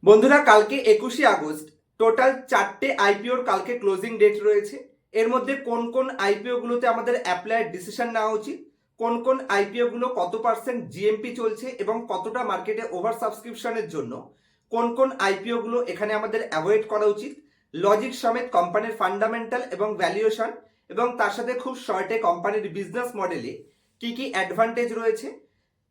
বন্ধুরা, কালকে 21শে August total 4টে আইপিওর কালকে ক্লোজিং ডেট রয়েছে। এর মধ্যে কোন কোন আইপিও গুলোতে আমাদের অ্যাপ্লাইড ডিসিশন নেওয়া উচিত, কোন কোন আইপিও গুলো কত পার্সেন্ট জিএমপি চলছে এবং কতটা মার্কেটে ওভার সাবস্ক্রিপশনের জন্য কোন কোন আইপিও গুলো এখানে আমাদের অ্যাভয়েড করা উচিত, লজিক সমেত কোম্পানির ফান্ডামেন্টাল এবং ভ্যালুয়েশন এবং তার সাথে খুব শর্টে কোম্পানির বিজনেস মডেলে কি কি অ্যাডভান্টেজ রয়েছে,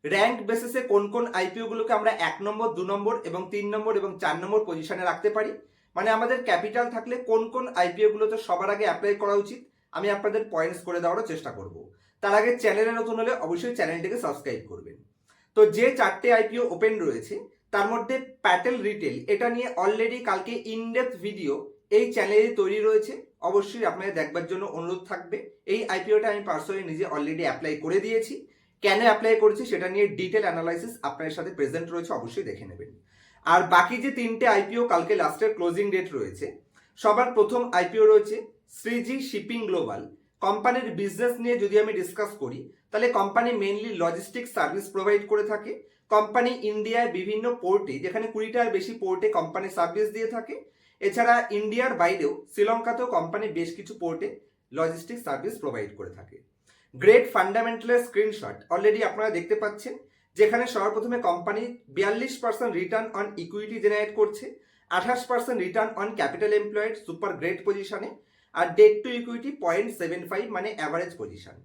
র্যাঙ্ক বেসিসে কোন কোন আইপিও গুলোকে আমরা 1 নম্বর, 2 নম্বর এবং 3 নম্বর এবং 4 নম্বর পজিশনে রাখতে পারি, মানে আমাদের ক্যাপিটাল থাকলে কোন কোন আইপিও গুলোতে সবার আগে অ্যাপ্লাই করা উচিত, আমি আপনাদের পয়েন্টস করে দেওয়ার চেষ্টা করব। তার আগে চ্যানেলে নতুন হলে অবশ্যই চ্যানেলটিকে সাবস্ক্রাইব করবেন। তো যে 4টে আইপিও ওপেন রয়েছে তার মধ্যে প্যাটেল রিটেল, এটা নিয়ে অলরেডি কালকে ইনডেপথ ভিডিও এই চ্যানেলে তৈরি রয়েছে, অবশ্যই আপনাদের দেখবার জন্য অনুরোধ থাকবে। এই আইপিওটা আমি পার্সোনালি নিজে অলরেডি অ্যাপ্লাই করে দিয়েছি, কেন অ্যাপ্লাই করেছি সেটা নিয়ে ডিটেল অ্যানালাইসিস আপনাদের সাথে প্রেজেন্ট রয়েছে, অবশ্যই দেখে নেবেন। আর বাকি যে 3টে আইপিও কালকে লাস্টের ক্লোজিং ডেট রয়েছে, সবার প্রথম আইপিও রয়েছে শ্রীজি শিপিং গ্লোবাল। কোম্পানির বিজনেস নিয়ে যদি আমি ডিসকাস করি তাহলে company mainly logistic service provide করে থাকে। কোম্পানি ইন্ডিয়ার বিভিন্ন পোর্টে, যেখানে 20টার বেশি পোর্টে কোম্পানি সার্ভিস দিয়ে থাকে। এছাড়া ইন্ডিয়ার বাইরেও শ্রীলঙ্কাতেও কোম্পানি বেশ কিছু পোর্টে লজিস্টিক সার্ভিস প্রোভাইড করে থাকে। গ্রেট ফান্ডামেন্টালের স্ক্রিনশট অলরেডি আপনারা দেখতে পাচ্ছেন, যেখানে সবার প্রথমে company 42% return on equity generate করছে, 28% return on capital employed super great পজিশনে, আর ডেট টু ইকুইটি 0.75 মানে অ্যাভারেজ পজিশন।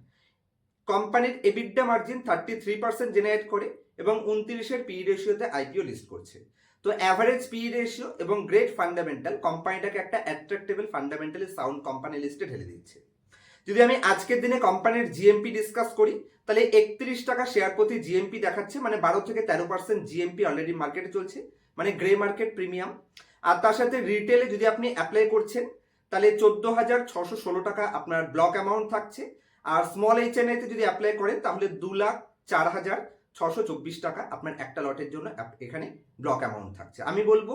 কোম্পানির এবিডা মার্জিন 33% জেনারেট করে এবং 29-এর পি রেশিওতে আইপিও লিস্ট করছে। তো অ্যাভারেজ পি রেশিও এবং গ্রেট ফান্ডামেন্টাল কোম্পানিটাকে একটা অ্যাট্রাক্টেবল ফান্ডামেন্টালি সাউন্ড কোম্পানি লিস্টে ঢেলে দিচ্ছে। যদি আমি আজকের দিনে কোম্পানির জিএমপি ডিসকাস করি তাহলে 31 টাকা শেয়ার প্রতি জিএমপি দেখাচ্ছে, মানে 12 থেকে 13% জিএমপি অলরেডি মার্কেটে চলছে, মানে গ্রে মার্কেট প্রিমিয়াম। আর তার সাথে রিটেলে যদি আপনি অ্যাপ্লাই করছেন তাহলে 14,616 টাকা আপনার ব্লক অ্যামাউন্ট থাকছে। আর স্মল এইচএনআইতে যদি অ্যাপ্লাই করেন তাহলে 2,04,624 টাকা আপনার একটা লটের জন্য এখানে ব্লক অ্যামাউন্ট থাকছে। আমি বলবো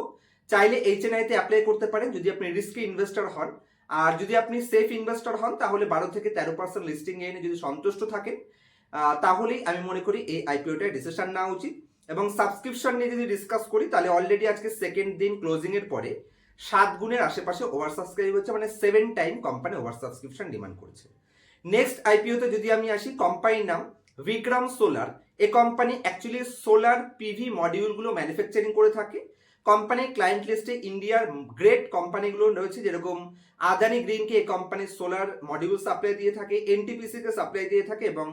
চাইলে এইচএনআইতে অ্যাপ্লাই করতে পারেন যদি আপনি রিস্কি ইনভেস্টর হন, আর যদি আপনি সেফ ইনভেস্টর হন তাহলে 12 থেকে 13% লিস্টিং এনে যদি সন্তুষ্ট থাকেন তাহলেই আমি মনে করি এই আইপিওটায় ডিসিশন নেওয়া উচিত। এবং সাবস্ক্রিপশন নিয়ে যদি ডিসকাস করি তাহলে অলরেডি আজকে সেকেন্ড দিন ক্লোজিং এর পরে 7 গুণের আশেপাশে ওভার সাবস্ক্রাইব হচ্ছে, মানে 7 time company over subscription demand করছে। নেক্সট আইপিওতে যদি আমি আসি, কোম্পানির নাম বিক্রম সোলার। এই কোম্পানি অ্যাকচুয়ালি সোলার পিভি মডিউলগুলো ম্যানুফ্যাকচারিং করে থাকে। কোম্পানির ক্লায়েন্ট লিস্টে ইন্ডিয়ার গ্রেট কোম্পানিগুলো রয়েছে, যেরকম আদানি গ্রিনকে এই কোম্পানির সোলার মডিউল সাপ্লাই দিয়ে থাকে, এনটিপিসিকে সাপ্লাই দিয়ে থাকে এবং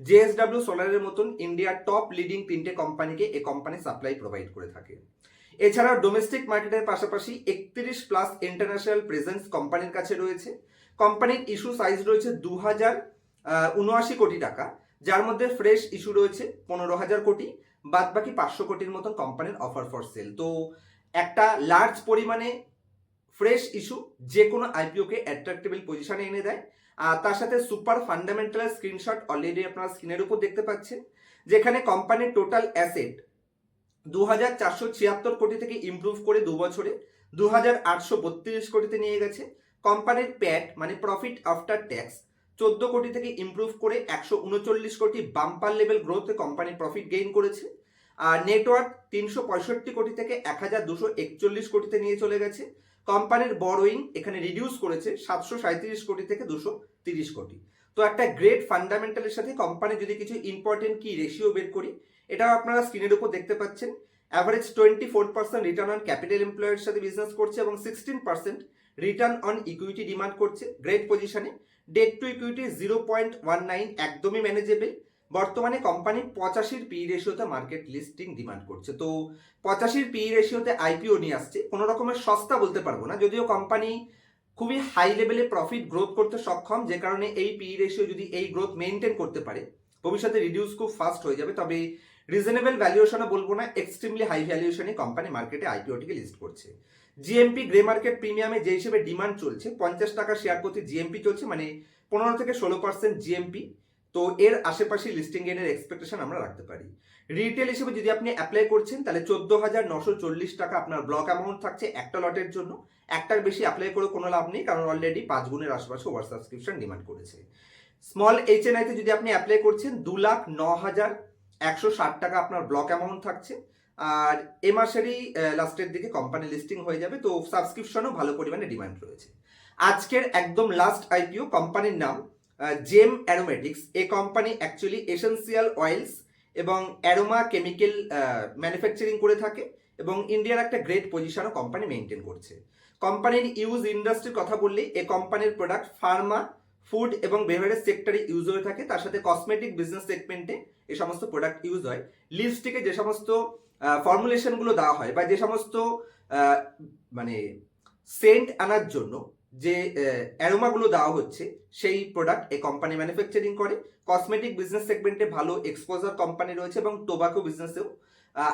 জেএসডব্লিউ সোলারের মতন ইন্ডিয়ার টপ লিডিং 3টে কোম্পানিকে এই কোম্পানি সাপ্লাই প্রোভাইড করে থাকে। এছাড়াও ডোমেস্টিক মার্কেটের পাশাপাশি 31+ ইন্টারন্যাশনাল প্রেজেন্স কোম্পানির কাছে রয়েছে। কোম্পানির ইস্যু সাইজ রয়েছে 2,079 কোটি টাকা, যার মধ্যে ফ্রেশ ইস্যু রয়েছে 15,000 কোটি, বাদ বাকি 500 কোটির মতন কোম্পানির অফার ফর সেল। তো একটা লার্জ পরিমাণে ফ্রেশ ইস্যু যে কোনো আইপিওকে অ্যাট্রাক্টেবল পজিশনে এনে দেয়। আর তার সাথে সুপার ফান্ডামেন্টাল স্ক্রিনশট অলরেডি আপনারা স্ক্রিনের উপর দেখতে পাচ্ছেন, যেখানে কোম্পানির টোটাল অ্যাসেট 2,476 কোটি থেকে ইমপ্রুভ করে 2 বছরে 2,832 কোটিতে নিয়ে গেছে। কোম্পানির প্যাট মানে প্রফিট আফটার ট্যাক্স 14 কোটি থেকে ইমপ্রুভ করে 139 কোটি, বাম্পার লেভেল গ্রোথে কোম্পানি প্রফিট গেইন করেছে। আর নেটওয়ার্ক 365 কোটি থেকে 1,241 কোটিতে নিয়ে চলে গেছে। কোম্পানির বরোয়িং এখানে রিডিউস করেছে 737 কোটি থেকে 230 কোটি। তো একটা গ্রেট ফান্ডামেন্টালের সাথে কোম্পানি যদি কিছু ইম্পর্টেন্ট কি রেশিও বের করি, এটাও আপনারা স্ক্রিনের উপর দেখতে পাচ্ছেন। অ্যাভারেজ 24% রিটার্ন অন ক্যাপিটাল এমপ্লয়ের সাথে বিজনেস করছে এবং 16% রিটার্ন অন ইকুইটি ডিমান্ড করছে, গ্রেট পজিশনে। ডেট টু ইকুইটি 0.19, একদমই ম্যানেজেবল। বর্তমানে কোম্পানি 85 পি রেশিওতে মার্কেট লিস্টিং ডিমান্ড করছে। তো 85 পি রেশিওতে আইপিও নিয়ে আসছে, কোনো রকমের সস্তা বলতে পারবো না, যদিও কোম্পানি খুবই হাই লেভেলে প্রফিট গ্রোথ করতে সক্ষম, যে কারণে এই পি রেশিও যদি এই গ্রোথ মেনটেন করতে পারে ভবিষ্যতে রিডিউস খুব ফাস্ট হয়ে যাবে। তবে রিজনেবল ভ্যালুয়েশনে বলবো না, এক্সট্রিমলি হাই ভ্যালুয়েশনে কোম্পানি মার্কেটে আইপিওটিকে লিস্ট করছে। জিএমপি গ্রে মার্কেট প্রিমিয়ামে যে হিসেবে ডিমান্ড চলছে 50 টাকা শেয়ার প্রতি জিএমপি চলছে, মানে 15 থেকে 16% জিএমপি। তো এর আশেপাশে লিস্টিং গেইনের এক্সপেকটেশন আমরা রাখতে পারি। রিটেল হিসেবে যদি আপনি অ্যাপ্লাই করছেন তাহলে 14,940 টাকা আপনার ব্লক অ্যামাউন্ট থাকছে একটা লটের জন্য। একটার বেশি অ্যাপ্লাই করে কোনো লাভ নেই, কারণ অলরেডি 5 গুণের আশেপাশে ওভার সাবস্ক্রিপশন ডিমান্ড করেছে। স্মল এইচএনআইতে যদি আপনি অ্যাপ্লাই করছেন 2,09,160 টাকা আপনার ব্লক অ্যামাউন্ট থাকছে। আর এ মাসেরই লাস্টের দিকে কোম্পানি লিস্টিং হয়ে যাবে, তো সাবস্ক্রিপশনও ভালো পরিমাণে ডিমান্ড রয়েছে। আজকের একদম লাস্ট আইপিও, কোম্পানির নাম জেম অ্যারোমেটিক্স। এই কোম্পানি অ্যাকচুয়ালি এসেন্সিয়াল অয়েলস এবং অ্যারোমা কেমিক্যাল ম্যানুফ্যাকচারিং করে থাকে এবং ইন্ডিয়ার একটা গ্রেট পজিশনও কোম্পানি মেনটেন করছে। কোম্পানির ইউজ ইন্ডাস্ট্রির কথা বললে এই কোম্পানির প্রোডাক্ট ফার্মা, ফুড এবং বেভারেজ সেক্টরে ইউজ হয়ে থাকে, তার সাথে কসমেটিক বিজনেস সেগমেন্টে এই সমস্ত প্রোডাক্ট ইউজ হয়। লিপস্টিকে যে সমস্ত ফর্মুলেশনগুলো দেওয়া হয় বা যে সমস্ত মানে সেন্ট আনার জন্য যে অ্যারোমাগুলো দেওয়া হচ্ছে, সেই প্রোডাক্ট এই কোম্পানি ম্যানুফ্যাকচারিং করে। কসমেটিক বিজনেস সেগমেন্টে ভালো এক্সপোজার কোম্পানি রয়েছে এবং টোবাকো বিজনেসেও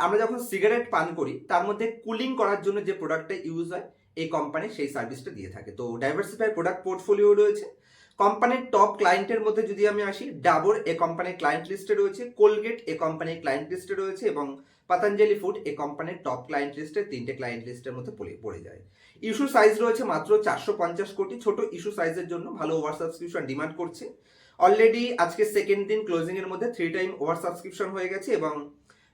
আমরা যখন সিগারেট পান করি তার মধ্যে কুলিং করার জন্য যে প্রোডাক্টটা ইউজ হয়, এই কোম্পানি সেই সার্ভিসটা দিয়ে থাকে। তো ডাইভার্সিফাই প্রোডাক্ট পোর্টফোলিও রয়েছে। কোম্পানির টপ ক্লায়েন্টের মধ্যে যদি আমি আসি, ডাবর এ কোম্পানির ক্লায়েন্ট লিস্টে রয়েছে, কোলগেট এ কোম্পানির ক্লায়েন্ট লিস্টে রয়েছে এবং পতঞ্জলি ফুড এ কোম্পানির টপ ক্লায়েন্ট লিস্টে 3টে ক্লায়েন্ট লিস্টের মধ্যে পড়ে যায়। ইস্যু সাইজ রয়েছে মাত্র 450 কোটি। ছোট ইস্যু সাইজের জন্য ভালো ওভার সাবস্ক্রিপশন ডিমান্ড করছে। অলরেডি আজকে সেকেন্ড দিন ক্লোজিং এর মধ্যে 3 টাইম ওভার সাবস্ক্রিপশন হয়ে গেছে এবং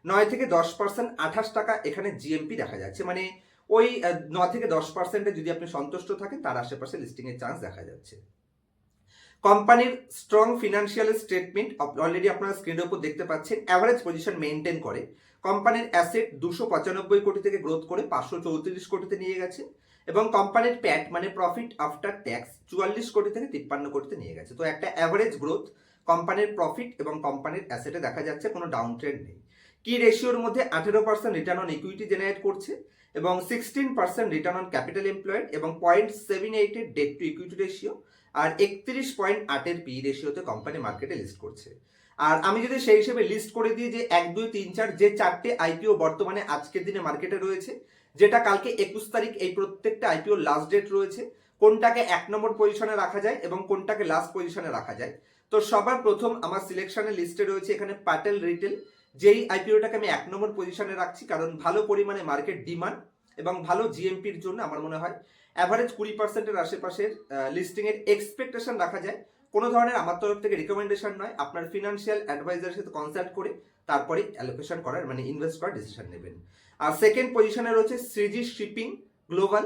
9 থেকে 10% 28 টাকা এখানে জিএমপি দেখা যাচ্ছে। মানে ওই 9 থেকে 10% যদি আপনি সন্তুষ্ট থাকেন তার আশেপাশে লিস্টিং এর চান্স দেখা যাচ্ছে। কোম্পানির স্ট্রং ফিনান্সিয়াল স্টেটমেন্ট অলরেডি আপনারা স্ক্রিনের উপর দেখতে পাচ্ছেন। অ্যাভারেজ পজিশন মেনটেন করে। কোম্পানির অ্যাসেট 295 কোটি থেকে গ্রোথ করে 534 কোটিতে নিয়ে গেছে এবং কোম্পানির প্যাট মানে প্রফিট আফটার ট্যাক্স 44 কোটি থেকে 53 কোটিতে নিয়ে গেছে। তো একটা অ্যাভারেজ গ্রোথ কোম্পানির প্রফিট এবং কোম্পানির অ্যাসেটে দেখা যাচ্ছে, কোনো ডাউন ট্রেন্ড নেই। কি রেশিওর মধ্যে 18% রিটার্ন অন ইকুইটি জেনারেট করছে এবং 16% রিটার্ন অন ক্যাপিটাল এমপ্লয়েড এবং 0.78 এর ডেট টু ইকুইটি রেশিও আর 31.8 এর পি রেশিওতে কোম্পানি মার্কেটে লিস্ট করছে। আর আমি যদি সেই হিসেবে লিস্ট করে দিই যে 1, 2, 3, 4 যে 4টে আইপিও বর্তমানে আজকের দিনে মার্কেটে রয়েছে, যেটা কালকে 21 তারিখ এই প্রত্যেকটা আইপিও লাস্ট ডেট রয়েছে, কোনটাকে 1 নম্বর পজিশনে রাখা যায় এবং কোনটাকে লাস্ট পজিশনে রাখা যায়। তো সবার প্রথম আমার সিলেকশনের লিস্টে রয়েছে এখানে প্যাটেল রিটেল, যেই আইপিওটাকে আমি 1 নম্বর পজিশনে রাখছি কারণ ভালো পরিমাণে মার্কেট ডিমান্ড এবং ভালো জিএমপির জন্য আমার মনে হয় অ্যাভারেজ 20%-এর আশেপাশের লিস্টিং এর এক্সপেকটেশন রাখা যায়। কোনো ধরনের আমার তরফ থেকে রিকমেন্ডেশন নয়, আপনার ফিনান্সিয়াল অ্যাডভাইজারের সাথে কনসাল্ট করে তারপরে অ্যালোকেশন করার মানে ইনভেস্ট করার ডিসিশন নেবেন। আর সেকেন্ড পজিশনে রয়েছে শ্রীজি শিপিং গ্লোবাল।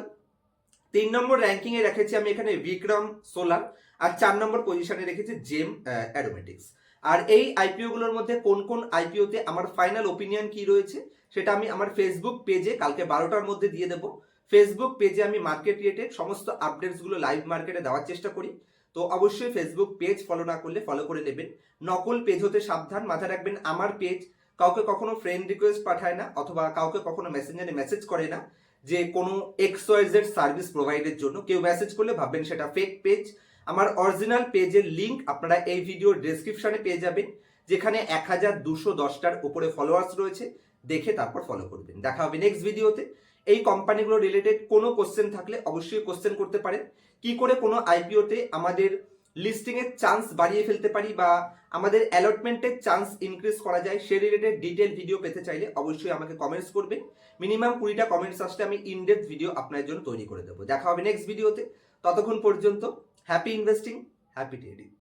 3 নম্বর র্যাঙ্কিং এ রেখেছি আমি এখানে বিক্রম সোলার আর 4 নম্বর পজিশনে রেখেছি জেম অ্যারোমেটিক্স। আর এই আইপিও গুলোর মধ্যে কোন কোন আইপিওতে আমার ফাইনাল ওপিনিয়ন কি রয়েছে সেটা আমি আমার ফেসবুক পেজে কালকে 12টার মধ্যে দিয়ে দেবো। ফেসবুক পেজে আমি মার্কেট রিলেটেড সমস্ত আপডেটস গুলো লাইভ মার্কেটে দেওয়ার চেষ্টা করি, তো অবশ্যই ফেসবুক পেজ ফলো না করলে ফলো করে নেবেন। নকল পেজ হতে সাবধান, মাথায় রাখবেন আমার পেজ কাউকে কখনো ফ্রেন্ড রিকোয়েস্ট পাঠায় না অথবা কাউকে কখনো মেসেঞ্জারে মেসেজ করে না যে কোনো XYZ সার্ভিস প্রোভাইডের জন্য। কেউ মেসেজ করলে ভাববেন সেটা ফেক পেজ। আমার অরিজিনাল পেজের লিঙ্ক আপনারা এই ভিডিওর ডেসক্রিপশনে পেয়ে যাবেন, যেখানে 1210টার উপরে ফলোয়ার্স রয়েছে, দেখে তারপর ফলো করবেন। দেখা হবে নেক্সট ভিডিওতে। এই কোম্পানিগুলো রিলেটেড কোনো কোশ্চেন থাকলে অবশ্যই কোশ্চেন করতে পারেন। কি করে কোনো আইপিওতে আমাদের লিস্টিং এর চান্স বাড়িয়ে ফেলতে পারি বা আমাদের অ্যালটমেন্টের চান্স ইনক্রিজ করা যায় সে রিলেটেড ডিটেল ভিডিও পেতে চাইলে অবশ্যই আমাকে কমেন্টস করবেন। মিনিমাম 20টা কমেন্টস আসলে আমি ইনডেপথ ভিডিও আপনার জন্য তৈরি করে দেবো। দেখা হবে নেক্সট ভিডিওতে। ততক্ষণ পর্যন্ত হ্যাপি ইনভেস্টিং, হ্যাপি ট্রেডিং।